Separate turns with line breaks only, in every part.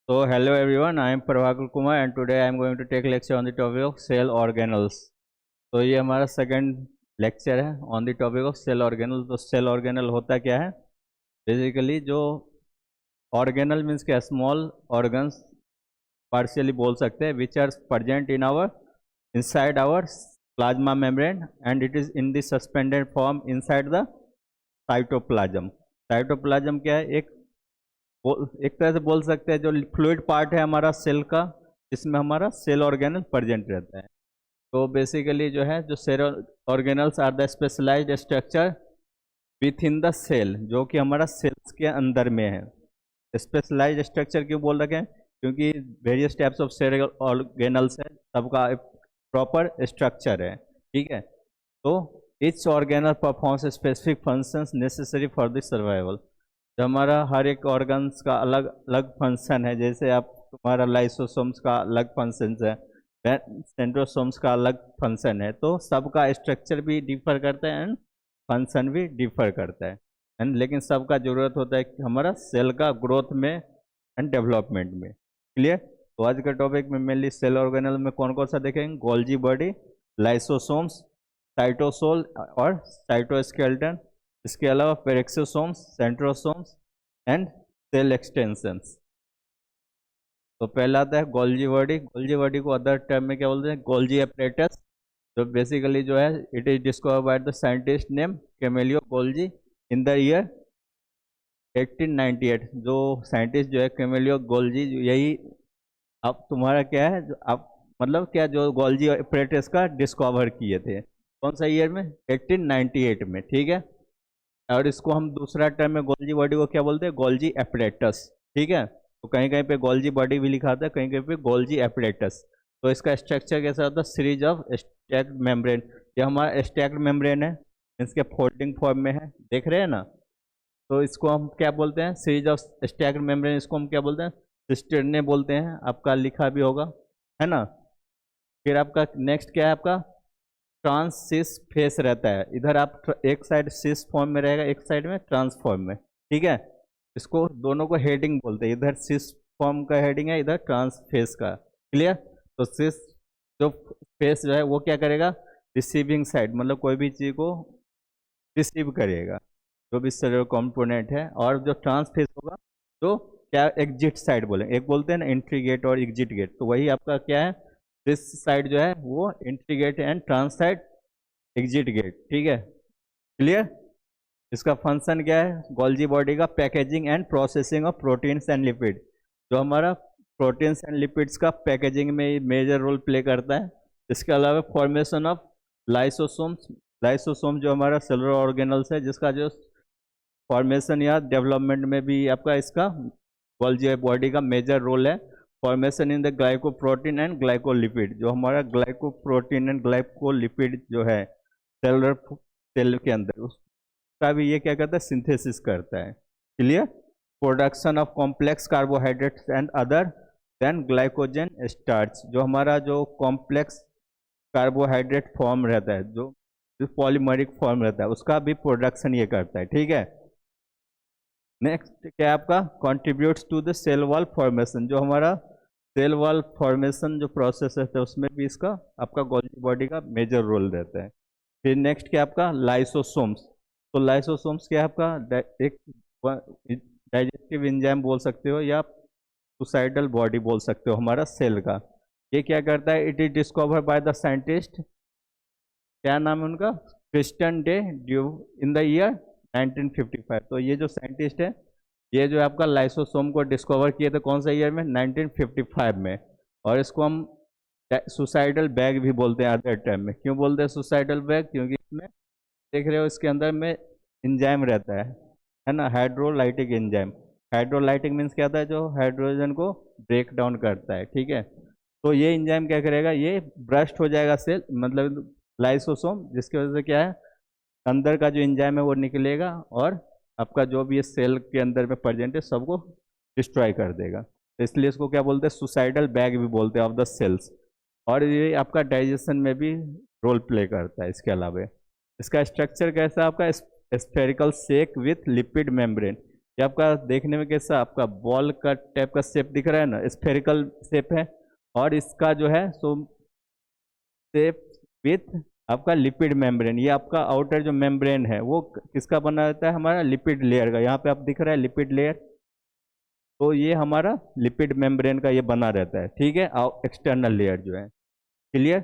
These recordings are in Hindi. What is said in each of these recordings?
So hello everyone, I am Prabhakar Kumar and today I am going to take lecture on the topic of cell organelles. तो ये हमारा सेकंड लेक्चर है on the topic of cell organelle. तो सेल ऑर्गेनल होता क्या है? बेसिकली जो ऑर्गेनल मीन्स क्या, स्मॉल ऑर्गन्स पार्शियली बोल सकते हैं which are present in our inside our plasma membrane and it is in the suspended form inside the cytoplasm. Cytoplasm क्या है? एक तरह से बोल सकते हैं जो फ्लूइड पार्ट है हमारा सेल का, जिसमें हमारा सेल ऑर्गेनल प्रेजेंट रहता है। तो बेसिकली जो है जो cell organelles are the specialised structure within the cell, जो कि हमारा सेल्स के अंदर में है। स्पेशलाइज्ड स्ट्रक्चर क्यों बोल रखे हैं? क्योंकि various types of cell organelles है, सबका एक प्रॉपर स्ट्रक्चर है। ठीक है, तो each organelle performs specific functions necessary for the survival. जो हमारा हर एक ऑर्गन्स का अलग अलग फंक्शन है, जैसे आप तुम्हारा लाइसोसोम्स का अलग फंक्शन है, सेंट्रोसोम्स का अलग फंक्शन है, तो सबका स्ट्रक्चर भी डिफर करता है एंड फंक्शन भी डिफर करता है एंड लेकिन सबका ज़रूरत होता है कि हमारा सेल का ग्रोथ में एंड डेवलपमेंट में। क्लियर? तो आज का टॉपिक में मेनली सेल ऑर्गेनल में कौन कौन सा देखेंगे? गोल्जी बॉडी, लाइसोसोम्स, साइटोसोल और साइटोस्केलेटन, इसके अलावा पेरेक्सोसोम्स, सेंट्रोसोम्स एंड सेल एक्सटेंशंस। तो पहला आता है गोल्जी बॉडी। गोल्जी बॉडी को अदर टर्म में क्या बोलते हैं? Golgi apparatus. जो बेसिकली जो है it is discover by the scientist name Camillo Golgi in the year 1898। जो साइंटिस्ट जो है कैमेलियो गोल्जी, यही अब तुम्हारा क्या है जो आप मतलब क्या जो गोल्जी एपरेटस का डिस्कवर किए थे, कौन सा ईयर में? 1898 में। ठीक है, और इसको हम दूसरा टर्म में गोल्जी बॉडी को क्या बोलते हैं? Golgi apparatus. ठीक है, तो कहीं कहीं पे गोल्जी बॉडी भी लिखा था, कहीं कहीं पे गोल्जी एपरेटस। तो इसका स्ट्रक्चर कैसा होता है? Series of stacked membrane. ये हमारा स्टैक्ड मेम्ब्रेन है, इसके फोल्डिंग फॉर्म में है, देख रहे हैं ना? तो इसको हम क्या बोलते हैं? Series of stacked membrane. इसको हम क्या बोलते हैं? सिस्टर्ने बोलते हैं, आपका लिखा भी होगा, है ना? फिर आपका नेक्स्ट क्या है? आपका ट्रांस सिस फेस रहता है। इधर आप एक साइड सिस फॉर्म में रहेगा, एक साइड में ट्रांस फॉर्म में। ठीक है, इसको दोनों को हेडिंग बोलते हैं, इधर सिस फॉर्म का हेडिंग है, इधर ट्रांस फेस का। क्लियर? तो सिस जो फेस जो है वो क्या करेगा? रिसीविंग साइड, मतलब कोई भी चीज़ को रिसीव करेगा, जो भी सेलुलर कंपोनेंट है। और जो ट्रांस फेस होगा तो क्या एग्जिट साइड बोलेंगे, एक बोलते हैं ना एंट्री गेट और एग्जिट गेट, तो वही आपका क्या है? दिस साइड जो है वो entry gate and trans side exit gate. ठीक है, क्लियर? इसका फंक्शन क्या है गोल्जी बॉडी का? Packaging and processing of proteins and lipid. जो हमारा प्रोटीन्स एंड लिपिड्स का पैकेजिंग में मेजर रोल प्ले करता है। इसके अलावा फॉर्मेशन ऑफ लाइसोसोम्स। लाइसोसोम जो हमारा सेलुलर ऑर्गेनल्स है, जिसका जो फॉर्मेशन या डेवलपमेंट में भी आपका इसका गोल्जी बॉडी का मेजर रोल है। Formation in the glycoprotein and glycolipid. जो हमारा ग्लाइकोप्रोटीन एंड ग्लाइकोलिपिड जो है सेलुलर सेल के अंदर, उसका भी ये क्या करता है? सिंथेसिस करता है। Clear? Production of complex carbohydrates and other than glycogen starch. जो हमारा जो कॉम्प्लेक्स कार्बोहाइड्रेट फॉर्म रहता है, जो पॉलीमरिक फॉर्म रहता है, उसका भी प्रोडक्शन ये करता है। ठीक है, नेक्स्ट क्या है आपका? Contributes to the cell wall formation. जो हमारा सेल वॉल फॉर्मेशन जो प्रोसेस है उसमें भी इसका आपका गोल्जी बॉडी का मेजर रोल रहता है। फिर नेक्स्ट क्या आपका? लाइसोसोम्स। तो लाइसोसोम्स क्या है आपका? एक डाइजेस्टिव एंजाइम बोल सकते हो या सुसाइडल बॉडी बोल सकते हो हमारा सेल का। ये क्या करता है? It is discover by the scientist, क्या नाम है उनका? Christian de Duve in the year 1955। तो ये जो साइंटिस्ट है, ये जो आपका लाइसोसोम को डिस्कवर किए थे कौन सा ईयर में? 1955 में। और इसको हम सुसाइडल बैग भी बोलते हैं अदर टर्म में। क्यों बोलते हैं सुसाइडल बैग? क्योंकि इसमें देख रहे हो इसके अंदर में एंजाइम रहता है ना, हाइड्रोलाइटिक एंजाइम। हाइड्रोलाइटिक मीन्स क्या होता है? जो हाइड्रोजन को ब्रेक डाउन करता है। ठीक है, तो ये एंजाइम क्या करेगा? ये ब्रस्ट हो जाएगा सेल, मतलब लाइसोसोम, जिसकी वजह से क्या है? अंदर का जो एंजाइम है वो निकलेगा और आपका जो भी ये सेल के अंदर में प्रेजेंट है सबको डिस्ट्रॉय कर देगा। तो इसलिए इसको क्या बोलते हैं? सुसाइडल बैग भी बोलते हैं ऑफ द सेल्स। और ये आपका डाइजेशन में भी रोल प्ले करता है। इसके अलावा इसका स्ट्रक्चर कैसा? आपका spherical shake with lipid membrane. ये आपका देखने में कैसा आपका बॉल का टाइप का शेप दिख रहा है ना, स्फेरिकल शेप है। और इसका जो है सो शेप विथ आपका लिपिड मेम्ब्रेन, ये आपका आउटर जो मेम्ब्रेन है वो किसका बना रहता है, हमारा लिपिड लेयर का। यहाँ पे आप दिख रहा है लिपिड लेयर, तो ये हमारा लिपिड मेम्ब्रेन का ये बना रहता है, ठीक है, एक्सटर्नल लेयर जो है। क्लियर।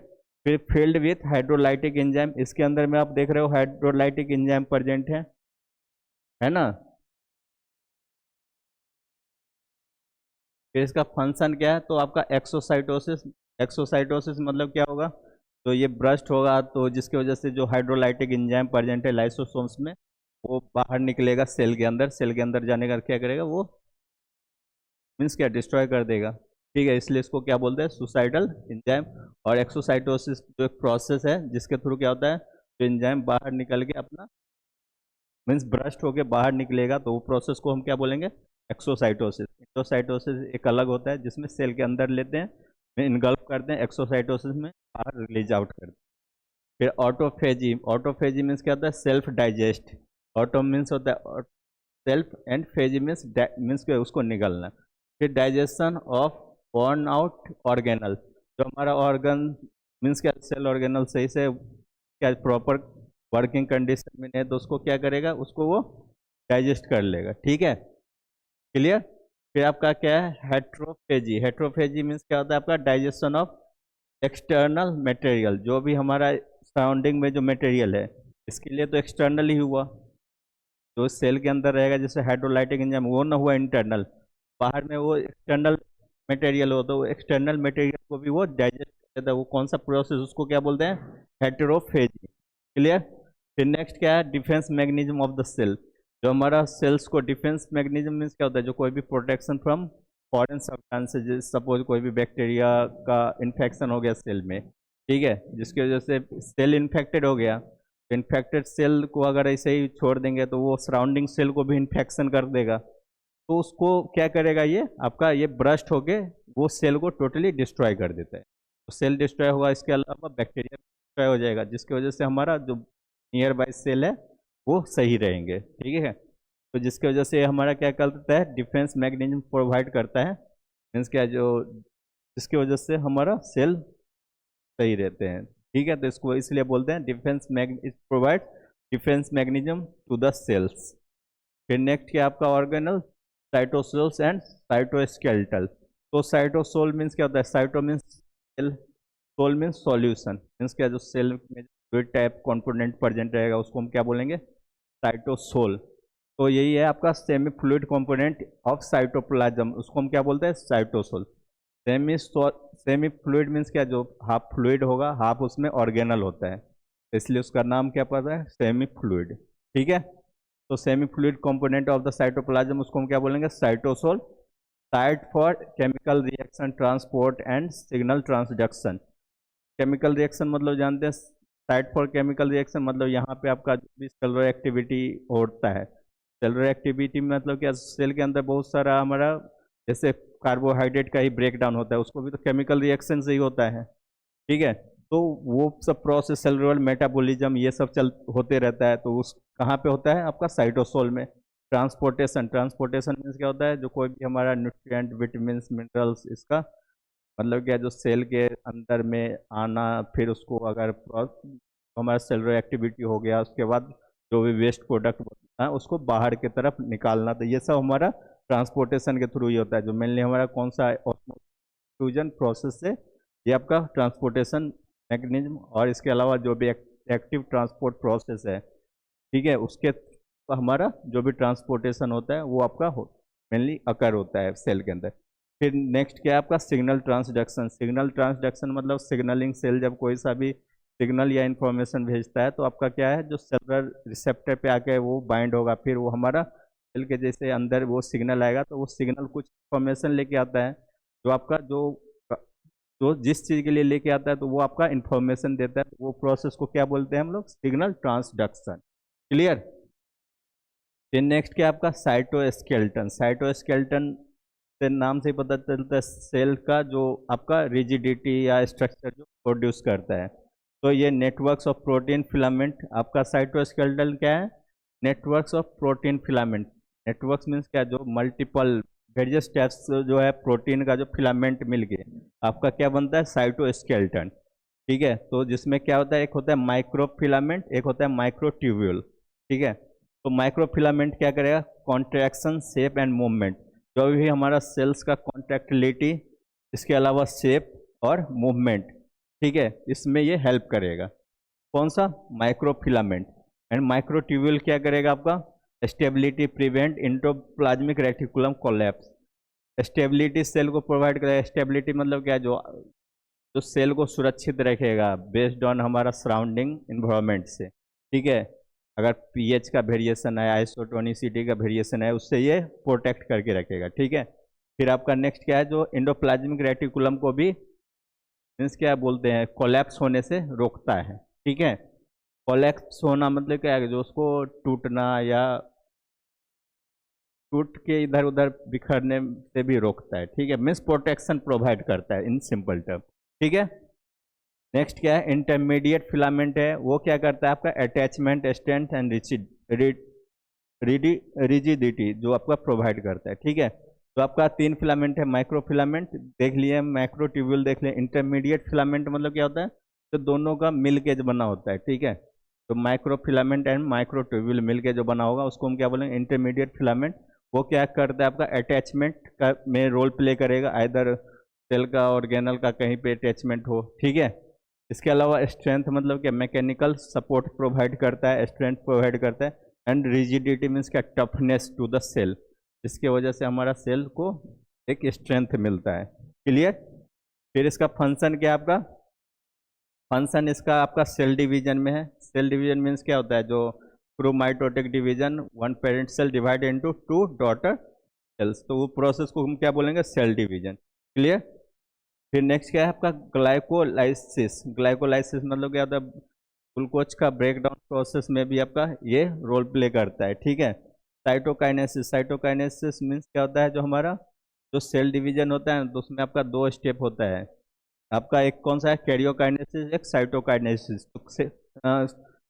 फिर फील्ड विथ हाइड्रोलाइटिक एंजाइम, इसके अंदर में आप देख रहे हो हाइड्रोलाइटिक एंजाइम प्रेजेंट है ना। फिर इसका फंक्शन क्या है, तो आपका एक्सोसाइटोसिस। एक्सोसाइटोसिस मतलब क्या होगा, तो ये ब्रस्ट होगा, तो जिसकी वजह से जो हाइड्रोलाइटिक एंजाइम प्रेजेंट है लाइसोसोम्स में, वो बाहर निकलेगा सेल के अंदर। सेल के अंदर जाने का क्या करेगा वो, मीन्स क्या, डिस्ट्रॉय कर देगा, ठीक है। इसलिए इसको क्या बोलते हैं, सुसाइडल एंजाइम। और एक्सोसाइटोसिस जो एक प्रोसेस है जिसके थ्रू क्या होता है, जो एंजाइम बाहर निकल के अपना मीन्स ब्रस्ट होके बाहर निकलेगा, तो वो प्रोसेस को हम क्या बोलेंगे, एक्सोसाइटोसिस। इंडोसाइटोसिस एक अलग होता है जिसमें सेल के अंदर लेते हैं, इनगल्फ करते हैं, एक्सोसाइटोसिस में बाहर रिलीज आउट करते हैं। फिर ऑटोफेजी। ऑटोफेजी मीन्स क्या होता है, सेल्फ डाइजेस्ट। ऑटो मीन्स होता है सेल्फ, एंड फेजी मीन्स उसको निगलना। फिर digestion of born out organelle, जो हमारा ऑर्गन मीन्स क्या, सेल ऑर्गेनल सही से क्या प्रॉपर वर्किंग कंडीशन में नहीं है, तो उसको क्या करेगा, उसको वो डाइजेस्ट कर लेगा, ठीक है। क्लियर। फिर आपका क्या है, हेट्रोफेजी। हेट्रोफेजी मीन्स क्या होता है, आपका डाइजेशन ऑफ एक्सटर्नल मटेरियल, जो भी हमारा सराउंडिंग में जो मटेरियल है, इसके लिए तो एक्सटर्नल ही हुआ, जो सेल के अंदर रहेगा जैसे हाइड्रोलाइटिक एंजाइम, वो ना हुआ इंटरनल, बाहर में वो एक्सटर्नल मटेरियल हो, तो वो एक्सटर्नल मटेरियल को भी वो डाइजेस्ट कर देता है। वो कौन सा प्रोसेस, उसको क्या बोलते हैं, हेटेरोफेजी। क्लियर। फिर नेक्स्ट क्या है, defence mechanism of the cell. जो हमारा सेल्स को डिफेंस मैकेनिज्म मीन्स क्या होता है, जो कोई भी protection from foreign substances, suppose कोई भी बैक्टीरिया का इन्फेक्शन हो गया सेल में, ठीक है, जिसकी वजह से सेल इन्फेक्टेड हो गया, तो इन्फेक्टेड सेल को अगर ऐसे ही छोड़ देंगे तो वो सराउंडिंग सेल को भी इन्फेक्शन कर देगा, तो उसको क्या करेगा, ये आपका ये ब्रस्ट होके वो सेल को टोटली डिस्ट्रॉय कर देता है। तो सेल डिस्ट्रॉय होगा, इसके अलावा बैक्टीरिया डिस्ट्रॉय हो जाएगा, जिसकी वजह से हमारा जो नियर बाई सेल है वो सही रहेंगे, ठीक है। तो जिसकी वजह से हमारा क्या करता है, डिफेंस मैकेनिज्म प्रोवाइड करता है, मीन्स क्या, जो जिसकी वजह से हमारा सेल सही रहते हैं, ठीक है। तो इसको इसलिए बोलते हैं defence mag provide defence mechanism to the cells. फिर नेक्स्ट क्या आपका ऑर्गेनल, साइटोसोल्स एंड साइटोस्केलेटल। तो साइटोसोल मीन्स क्या होता है, cyto means cell, sol means solution, means क्या, जो सेल में जो टाइप कंपोनेंट प्रेजेंट रहेगा उसको हम क्या बोलेंगे, साइटोसोल। तो यही है आपका semi fluid component of cytoplasm, उसको हम क्या बोलते हैं, cytosol. Semi semi fluid means क्या, जो हाफ फ्लूइड होगा, हाफ उसमें ऑर्गेनल होता है, इसलिए उसका नाम क्या पड़ता है, सेमी फ्लूइड, ठीक है। तो semi fluid component of the cytoplasm, उसको हम क्या बोलेंगे, cytosol. Site for chemical reaction transport and signal transduction. Chemical reaction मतलब जानते हैं, साइट फॉर केमिकल रिएक्शन मतलब यहाँ पे आपका जो भी सेलुलर एक्टिविटी होता है, सेलुलर एक्टिविटी मतलब क्या, सेल के अंदर बहुत सारा हमारा जैसे कार्बोहाइड्रेट का ही ब्रेक डाउन होता है, उसको भी तो केमिकल रिएक्शन से ही होता है, ठीक है। तो वो सब प्रोसेस, सेलुलर मेटाबॉलिज्म, ये सब चल होते रहता है, तो उस कहाँ पे होता है, आपका साइटोसोल में। ट्रांसपोर्टेशन, ट्रांसपोर्टेशन मीन्स क्या होता है, जो कोई भी हमारा न्यूट्रिएंट, विटामिन, मिनरल्स, इसका मतलब क्या, जो सेल के अंदर में आना, फिर उसको अगर हमारा सेलुलर एक्टिविटी हो गया उसके बाद जो भी वेस्ट प्रोडक्ट बनता है उसको बाहर की तरफ निकालना, तो ये सब हमारा ट्रांसपोर्टेशन के थ्रू ही होता है। जो मेनली हमारा कौन सा फ्यूजन प्रोसेस से ये आपका ट्रांसपोर्टेशन मैकेनिज्म, और इसके अलावा जो भी एक्टिव ट्रांसपोर्ट प्रोसेस है, ठीक है, उसके हमारा जो भी ट्रांसपोर्टेशन होता है वो आपका मेनली अकर होता है सेल के अंदर। फिर नेक्स्ट क्या है आपका सिग्नल ट्रांसडक्शन। सिग्नल ट्रांसडक्शन मतलब सिग्नलिंग, सेल जब कोई सा भी सिग्नल या इंफॉर्मेशन भेजता है तो आपका क्या है, जो सेलुलर रिसेप्टर पे आके वो बाइंड होगा, फिर वो हमारा सेल के जैसे अंदर वो सिग्नल आएगा, तो वो सिग्नल कुछ इंफॉर्मेशन लेके आता है, जो आपका जो जिस चीज़ के लिए लेके आता है तो वो आपका इंफॉर्मेशन देता है, तो वो प्रोसेस को क्या बोलते हैं हम लोग, सिग्नल ट्रांसडक्शन। क्लियर। फिर नेक्स्ट क्या आपका साइटोस्केलेटन। साइटोस्केलेटन से नाम से ही पता चलता है सेल का जो आपका रिजिडिटी या स्ट्रक्चर जो प्रोड्यूस करता है, तो ये नेटवर्क्स ऑफ प्रोटीन फिलामेंट, आपका साइटोस्केलेटन क्या है, networks of protein filament. Networks means क्या, जो मल्टीपल वेरियस टाइप्स जो है प्रोटीन का जो फिलामेंट मिल के आपका क्या बनता है, साइटोस्केलेटन। ठीक है, तो जिसमें क्या होता है, एक होता है माइक्रो फिलामेंट, एक होता है माइक्रो ट्यूब्यूल। ठीक है, तो माइक्रो फिलामेंट क्या करेगा, कॉन्ट्रैक्शन, शेप एंड मूवमेंट, जो भी हमारा सेल्स का कॉन्ट्रैक्टिलिटी, इसके अलावा शेप और मूवमेंट, ठीक है, इसमें ये हेल्प करेगा। कौन सा, microfilament. And microtubule क्या करेगा, आपका stability, prevent endoplasmic reticulum collapse. Stability cell को प्रोवाइड करेगा। स्टेबिलिटी मतलब क्या, जो जो सेल को सुरक्षित रखेगा बेस्ड ऑन हमारा सराउंडिंग इन्वायरमेंट से। ठीक है, अगर पीएच का वेरिएशन है, आइसोटोनिसिटी का वेरिएशन है, उससे ये प्रोटेक्ट करके रखेगा। ठीक है, फिर आपका नेक्स्ट क्या है, जो इंडोप्लाज्मिक रेटिकुलम को भी मीन्स क्या बोलते हैं, कोलैप्स होने से रोकता है। ठीक है, कोलैप्स होना मतलब क्या है, जो उसको टूटना या टूट के इधर उधर बिखरने से भी रोकता है। ठीक है, मीन्स प्रोटेक्शन प्रोवाइड करता है इन सिंपल टर्म। ठीक है, नेक्स्ट क्या है, इंटरमीडिएट फिलामेंट है, वो क्या करता है, आपका अटैचमेंट, स्ट्रेंथ एंड रिजिडिटी जो आपका प्रोवाइड करता है। ठीक है, तो आपका तीन फिलामेंट है, माइक्रो फिलामेंट देख लिए, माइक्रो ट्यूब्यूल देख लिए। इंटरमीडिएट फिलामेंट मतलब क्या होता है, तो दोनों का मिल के जो बना होता है। ठीक है, तो microfilament and microtubule मिल के जो बना होगा उसको हम क्या बोलेंगे, इंटरमीडिएट फिलामेंट। वो क्या करता है, आपका अटैचमेंट का में रोल प्ले करेगा, आइदर सेल का ऑर्गेनल का कहीं पे अटैचमेंट हो। ठीक है, इसके अलावा स्ट्रेंथ मतलब क्या, मैकेनिकल सपोर्ट प्रोवाइड करता है, स्ट्रेंथ प्रोवाइड करता है। एंड रिजिडिटी मीन्स क्या, टफनेस टू द सेल, जिसके वजह से हमारा सेल को एक स्ट्रेंथ मिलता है। क्लियर। फिर इसका फंक्शन क्या है, आपका फंक्शन इसका आपका सेल डिवीजन में है। सेल डिवीजन मीन्स क्या होता है, जो क्रोमाइटोटिक division, one parent cell divide into two daughter cells, तो वो प्रोसेस को हम क्या बोलेंगे, सेल डिवीजन। क्लियर। फिर नेक्स्ट क्या है आपका, ग्लाइकोलाइसिस। ग्लाइकोलाइसिस मतलब क्या होता है, ग्लूकोज का ब्रेकडाउन प्रोसेस में भी आपका ये रोल प्ले करता है। ठीक है, साइटोकाइनेसिस। साइटोकाइनेसिस मीन्स क्या होता है, जो हमारा जो सेल डिवीजन होता है तो उसमें आपका दो स्टेप होता है। आपका एक कौन सा है, कैरियोकाइनेसिस, एक साइटोकाइनेसिस। तो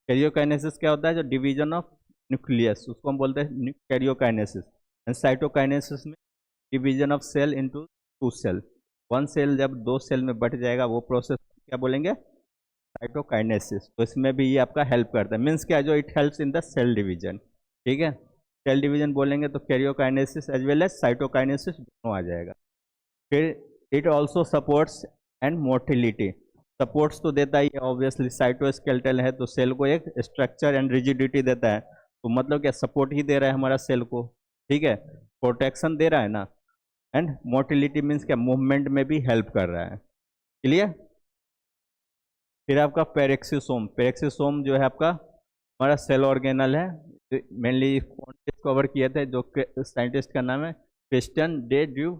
कैरियोकाइनेसिस क्या होता है, जो डिवीजन ऑफ न्यूक्लियस, उसको हम बोलते हैं कैरियोकाइनेसिस। एंड साइटोकाइनेसिस में division of cell into two cell. One cell जब दो सेल में बट जाएगा, वो प्रोसेस क्या बोलेंगे, साइटोकाइनेसिस। तो इसमें भी ये आपका हेल्प करता है, मीन्स क्या, जो it helps in the cell division. ठीक है, सेल डिवीजन बोलेंगे तो karyokinesis as well as cytokinesis दोनों आ जाएगा। फिर it also supports and motility. Supports तो देता ही है ऑब्वियसली, साइटोस्केलेटल है तो सेल को एक स्ट्रक्चर एंड रिजिडिटी देता है, तो मतलब क्या, सपोर्ट ही दे रहा है हमारा सेल को। ठीक है, प्रोटेक्शन दे रहा है ना। एंड मोटिलिटी मीन्स क्या, मूवमेंट में भी हेल्प कर रहा है। क्लियर। फिर आपका पेरेक्सिसोम। पेरेक्सिसोम जो है आपका हमारा सेल ऑर्गेनल है, मेनली डिस्कवर किए थे, जो साइंटिस्ट का नाम है क्रिस्टियन डे ड्यू।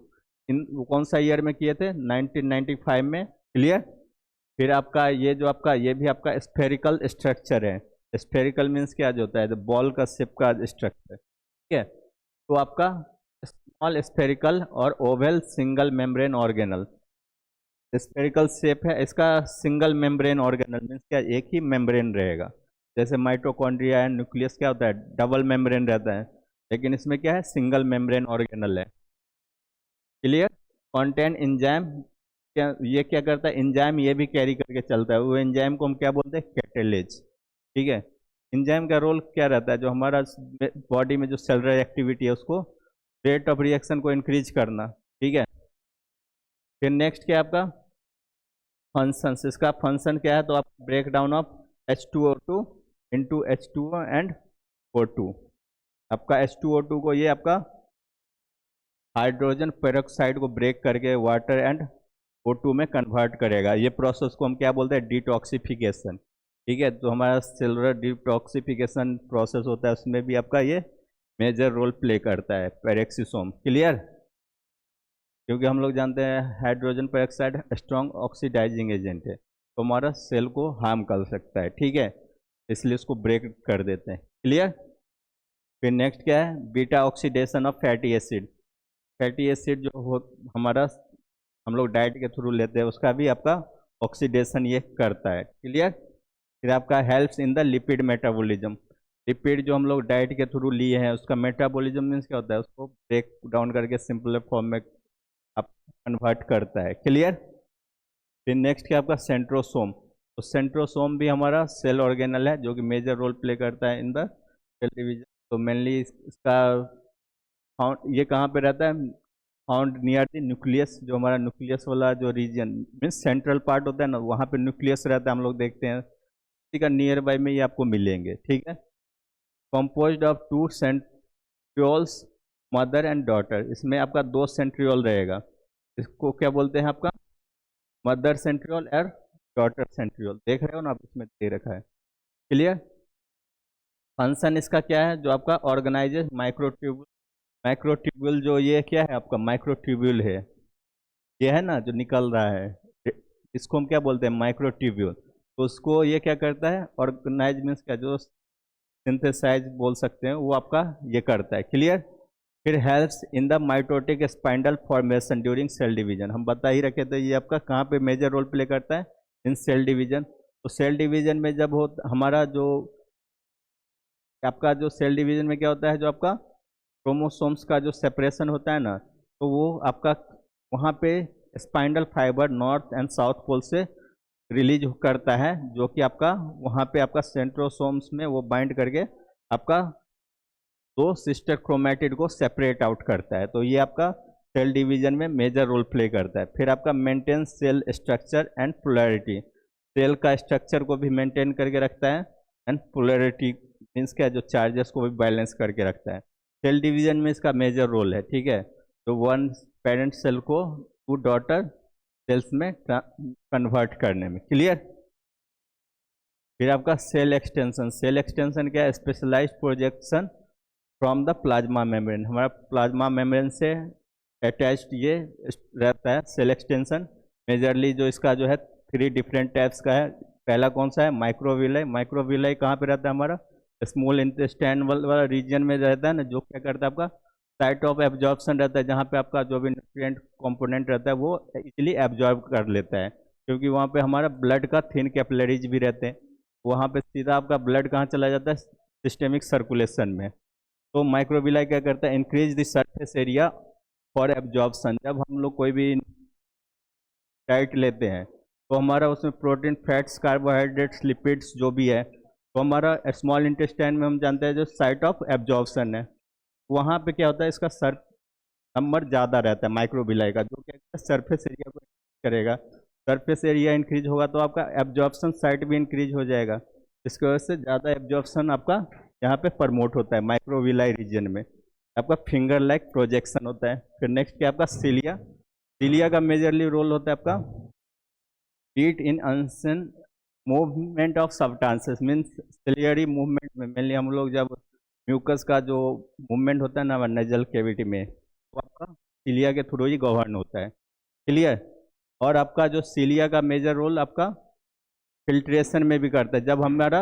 इन कौन सा ईयर में किए थे, 1995 में। क्लियर। फिर आपका ये जो आपका ये भी आपका स्फेरिकल स्ट्रक्चर है। स्फेरिकल मीन्स क्या, जो होता है बॉल का शेप का स्ट्रक्चर। ठीक है, तो आपका स्मॉल स्फेरिकल और Oval single membrane organelle. Spherical shape है इसका, सिंगल मेम्ब्रेन ऑर्गेनल मीन्स क्या, एक ही मेम्ब्रेन रहेगा। जैसे माइटोकॉन्ड्रिया एंड न्यूक्लियस क्या होता है, डबल मेम्ब्रेन रहता है, लेकिन इसमें क्या है, सिंगल मेम्ब्रेन ऑर्गेनल है। क्लियर। कॉन्टेन एंजाइम, क्या ये क्या करता है, एंजाइम ये भी कैरी करके चलता है, वो एंजाइम को हम क्या बोलते हैं, कैटेलेज। ठीक है, एंजाइम का रोल क्या रहता है, जो हमारा बॉडी में जो सेलुलर एक्टिविटी है उसको, रेट ऑफ रिएक्शन को इंक्रीज करना। ठीक है, फिर नेक्स्ट क्या है आपका फंक्शन। इसका फंक्शन क्या है, तो आप break down of H2O2 into H2O and O2। आपका H2O2 को ये आपका हाइड्रोजन पेरोक्साइड को ब्रेक करके वाटर एंड O2 में कन्वर्ट करेगा। ये प्रोसेस को हम क्या बोलते हैं, डिटॉक्सिफिकेशन। ठीक है, तो हमारा सेलुलर डिटॉक्सिफिकेशन प्रोसेस होता है, उसमें भी आपका ये मेजर रोल प्ले करता है पेरेक्सिसोम। क्लियर। क्योंकि हम लोग जानते हैं hydrogen peroxide strong oxidising agent है, तो हमारा सेल को हार्म कर सकता है। ठीक है, इसलिए उसको ब्रेक कर देते हैं। क्लियर। फिर नेक्स्ट क्या है, beta oxidation of fatty acid. Fatty acid जो हो हमारा हम लोग डाइट के थ्रू लेते हैं, उसका भी आपका ऑक्सीडेशन ये करता है। क्लियर। फिर आपका helps in the lipid metabolism. Lipid जो हम लोग डाइट के थ्रू लिए हैं उसका मेटाबॉलिज्म मीन्स क्या होता है, उसको ब्रेक डाउन करके सिंपल फॉर्म में आप कन्वर्ट करता है। क्लियर। फिर नेक्स्ट क्या आपका सेंट्रोसोम। तो सेंट्रोसोम भी हमारा सेल ऑर्गेनल है जो कि मेजर रोल प्ले करता है इन द सेल डिवीजन। तो मेनली इसका फाउंड ये कहाँ पे रहता है, फाउंड नियर द न्यूक्लियस, जो हमारा न्यूक्लियस वाला जो रीजन मीन्स सेंट्रल पार्ट होता है ना, वहाँ पे न्यूक्लियस रहता है, हम लोग देखते हैं इसी का नियर बाय में ये आपको मिलेंगे। ठीक है। Composed of 2 centrioles, mother and daughter. इसमें आपका 2 सेंट्रियोल रहेगा, इसको क्या बोलते हैं आपका मदर सेंट्रियोल और डॉटर सेंट्रियोल। देख रहे हो ना आप, इसमें दे रखा है। क्लियर। फंक्शन इसका क्या है, जो आपका ऑर्गेनाइजेज माइक्रोट्यूब्यूल। माइक्रोट्यूब्यूल जो ये क्या है आपका माइक्रोट्यूब्यूल है, ये है ना जो निकल रहा है, इसको हम क्या बोलते हैं माइक्रोट्यूब्यूल। तो उसको ये क्या करता है, ऑर्गेनाइज मीन्स क्या, जो सिंथेसाइज बोल सकते हैं, वो आपका ये करता है। क्लियर। फिर helps in the mitotic spindle formation during cell division. हम बता ही रखे थे ये आपका कहाँ पे मेजर रोल प्ले करता है, इन सेल डिवीजन। तो सेल डिवीजन में जब हो हमारा जो आपका जो सेल डिवीजन में क्या होता है, जो आपका क्रोमोसोम्स का जो सेपरेशन होता है ना, तो वो आपका वहाँ पे spindle fibre north and south pole से रिलीज करता है, जो कि आपका वहाँ पे आपका सेंट्रोसोम्स में वो बाइंड करके आपका 2 सिस्टर क्रोमैटिड को सेपरेट आउट करता है। तो ये आपका सेल डिवीजन में मेजर रोल प्ले करता है। फिर आपका maintain cell structure and polarity. Cell का स्ट्रक्चर को भी मेंटेन करके रखता है एंड पोलैरिटी मीन्स क्या, जो चार्जेस को भी बैलेंस करके रखता है। सेल डिवीजन में इसका मेजर रोल है। ठीक है। तो 1 पेरेंट सेल को 2 डॉटर सेल्स में कन्वर्ट करने में। क्लियर। फिर आपका सेल एक्सटेंशन। सेल एक्सटेंशन क्या है, specialised projection from the plasma membrane. हमारा प्लाज्मा मेम्ब्रेन से अटैच्ड ये रहता है सेल एक्सटेंशन। मेजरली जो इसका जो है 3 डिफरेंट टाइप्स का है। पहला कौन सा है, माइक्रोविलाई। माइक्रोविलाई कहाँ पे रहता है, हमारा स्मॉल इंटेस्टाइन वाला रीजन में रहता है ना, जो क्या करता है आपका साइट ऑफ एब्जॉर्प्शन रहता है, जहाँ पे आपका जो भी न्यूट्रिएंट कंपोनेंट रहता है वो इजीली एब्जॉर्ब कर लेता है, क्योंकि वहाँ पे हमारा ब्लड का थिन कैपिलरीज भी रहते हैं। वहाँ पे सीधा आपका ब्लड कहाँ चला जाता है, सिस्टेमिक सर्कुलेशन में। तो माइक्रोविलाई क्या करता है, increase the surface area for absorption. जब हम लोग कोई भी डाइट लेते हैं तो हमारा उसमें प्रोटीन, फैट्स, कार्बोहाइड्रेट्स, लिपिड्स जो भी है, तो हमारा स्मॉल इंटेस्टाइन में हम जानते हैं जो साइट ऑफ एब्जॉर्प्शन है, वहाँ पे क्या होता है, इसका सर नंबर ज़्यादा रहता है माइक्रोविलाई का, जो क्या करता है सरफेस एरिया को करेगा। सरफेस एरिया इंक्रीज होगा तो आपका एब्जॉर्प्शन साइट भी इंक्रीज हो जाएगा। इसकी वजह से ज़्यादा एब्जॉर्प्शन आपका यहाँ पे प्रमोट होता है माइक्रोविलाई रीजन में। आपका फिंगर लाइक प्रोजेक्शन होता है। फिर नेक्स्ट क्या आपका सीलिया। सीलिया का मेजरली रोल होता है आपका हीट इन अनसन movement of substances means ciliary movement में। मेनली हम लोग जब म्यूकस का जो मूवमेंट होता है ना नेजल कैविटी में, वो आपका सीलिया के थ्रू ही गवर्न होता है। क्लियर। और आपका जो सीलिया का मेजर रोल आपका फिल्ट्रेशन में भी करता है। जब हमारा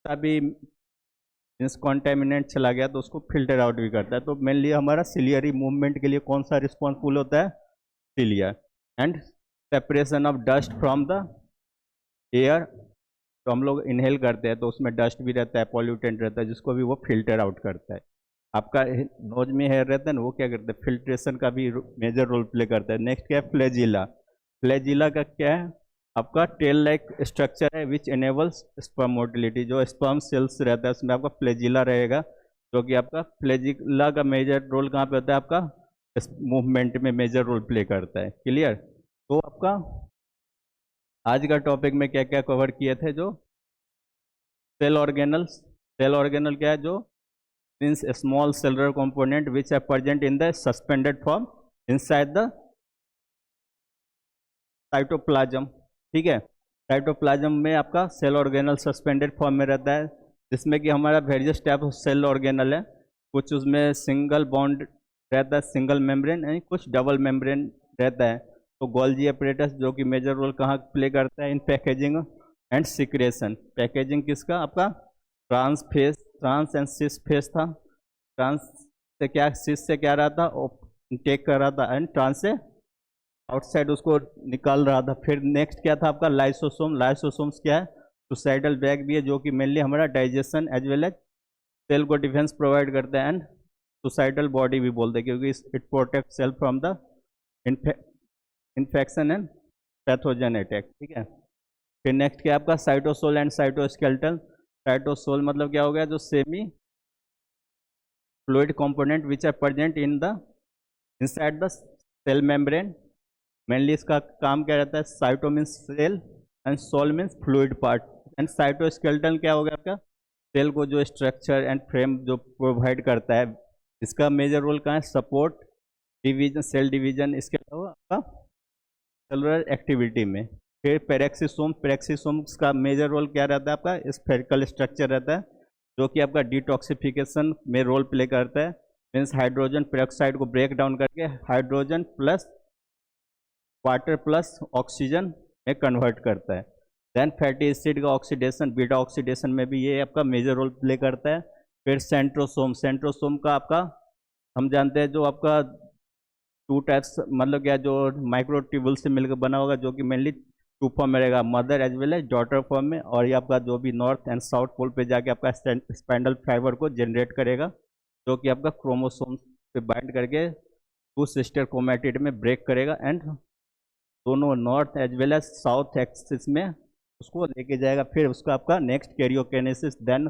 अभी मीन्स कॉन्टेमिनेंट चला गया तो उसको फिल्टर आउट भी करता है। तो मेनली हमारा सिलियरी मूवमेंट के लिए कौन सा रिस्पॉन्सिबल होता है, cilia. And separation of dust from the air. तो हम लोग इनहेल करते हैं तो उसमें डस्ट भी रहता है, पॉल्यूटेंट रहता है, जिसको भी वो फिल्टर आउट करता है। आपका नोज में हेयर रहता है ना, वो क्या करता है, फिल्ट्रेशन का भी मेजर रोल प्ले करता है। नेक्स्ट क्या है, फ्लैजिला। फ्लैजिला का क्या है, आपका टेल लाइक स्ट्रक्चर है विच एनेबल्स स्पर्म मोटिलिटी। जो स्पर्म सेल्स रहता है उसमें आपका फ्लैजिला रहेगा, जो कि आपका फ्लैजिला का मेजर रोल कहाँ पे होता है, आपका मूवमेंट में मेजर रोल प्ले करता है। क्लियर। तो आपका आज का टॉपिक में क्या क्या कवर किए थे, जो सेल ऑर्गेनल्स। सेल ऑर्गेनल क्या है, जो means small cellular component which are present in the suspended form inside the cytoplasm. ठीक है। साइटोप्लाज्म में आपका सेल ऑर्गेनल सस्पेंडेड फॉर्म में रहता है, जिसमें कि हमारा various type of cell organelle है। कुछ उसमें सिंगल बॉन्ड रहता है, सिंगल मेम्ब्रेन, यानी कुछ डबल मेम्ब्रेन रहता है। तो गोल्जी अपरेटस जो कि मेजर रोल कहाँ प्ले करता है, in packaging and secretion. Packaging किसका, आपका trans face, trans and cis face था। ट्रांस से क्या, सिस से क्या रहा था, टेक कर रहा था, एंड ट्रांस से आउटसाइड उसको निकाल रहा था। फिर नेक्स्ट क्या था आपका लाइसोसोम। लाइसोसोम्स क्या है, सुसाइडल बैग भी है जो कि मेनली हमारा digestion as well as cell को डिफेंस प्रोवाइड करता है, एंड सुसाइडल बॉडी भी बोलते हैं क्योंकि it protect cell from the infection and pathogen attack. ठीक है, फिर नेक्स्ट क्या आपका साइटोसोल एंड साइटोस्केलेटल। साइटोसोल मतलब क्या हो गया, जो semi fluid component which are present in the inside the cell membrane. Mainly इसका काम क्या रहता है, cyto means cell and sol means fluid part, and cytoskeleton क्या हो गया आपका, सेल को जो स्ट्रक्चर एंड फ्रेम जो प्रोवाइड करता है। इसका मेजर रोल कहाँ है, सपोर्ट डिवीजन, सेल डिवीजन, इसके अलावा आपका सेलुलर एक्टिविटी में। फिर पेरेक्सिसोम, पेरेक्सिसोम्स का मेजर रोल क्या रहता है आपका, स्फेरिकल स्ट्रक्चर रहता है जो कि आपका डिटॉक्सिफिकेशन में रोल प्ले करता है। मीन्स हाइड्रोजन पेरोक्साइड को ब्रेक डाउन करके hydrogen plus water plus oxygen में कन्वर्ट करता है। देन फैटी एसिड का ऑक्सीडेशन, बीटा ऑक्सीडेशन में भी ये आपका मेजर रोल प्ले करता है। फिर सेंट्रोसोम, सेंट्रोसोम का आपका हम जानते हैं जो आपका टू टाइप्स मतलब क्या, जो माइक्रोट्यूबुल से मिलकर बना होगा जो कि मेनली टू फॉर्म में रहेगा, mother as well as daughter form में, और ये आपका जो भी नॉर्थ एंड साउथ पोल पे जाके आपका स्पाइंडल फाइबर को जनरेट करेगा जो कि आपका क्रोमोसोम पे बाइंड करके टू सिस्टर क्रोमैटिड में ब्रेक करेगा, एंड दोनों north as well as south axis में उसको लेके जाएगा। फिर उसका आपका next karyokinesis then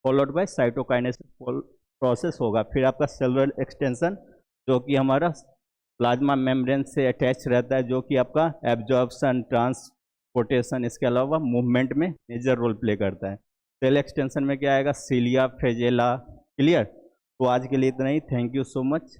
followed by cytokinesis process होगा। फिर आपका सेलुलर एक्सटेंशन जो कि हमारा प्लाज्मा मेम्ब्रेन से अटैच रहता है, जो कि आपका एब्जॉर्प्शन, ट्रांसपोर्टेशन, इसके अलावा मूवमेंट में मेजर रोल प्ले करता है। सेल एक्सटेंशन में क्या आएगा, सीलिया, फ्लैजेला। क्लियर, तो आज के लिए इतना ही। Thank you so much.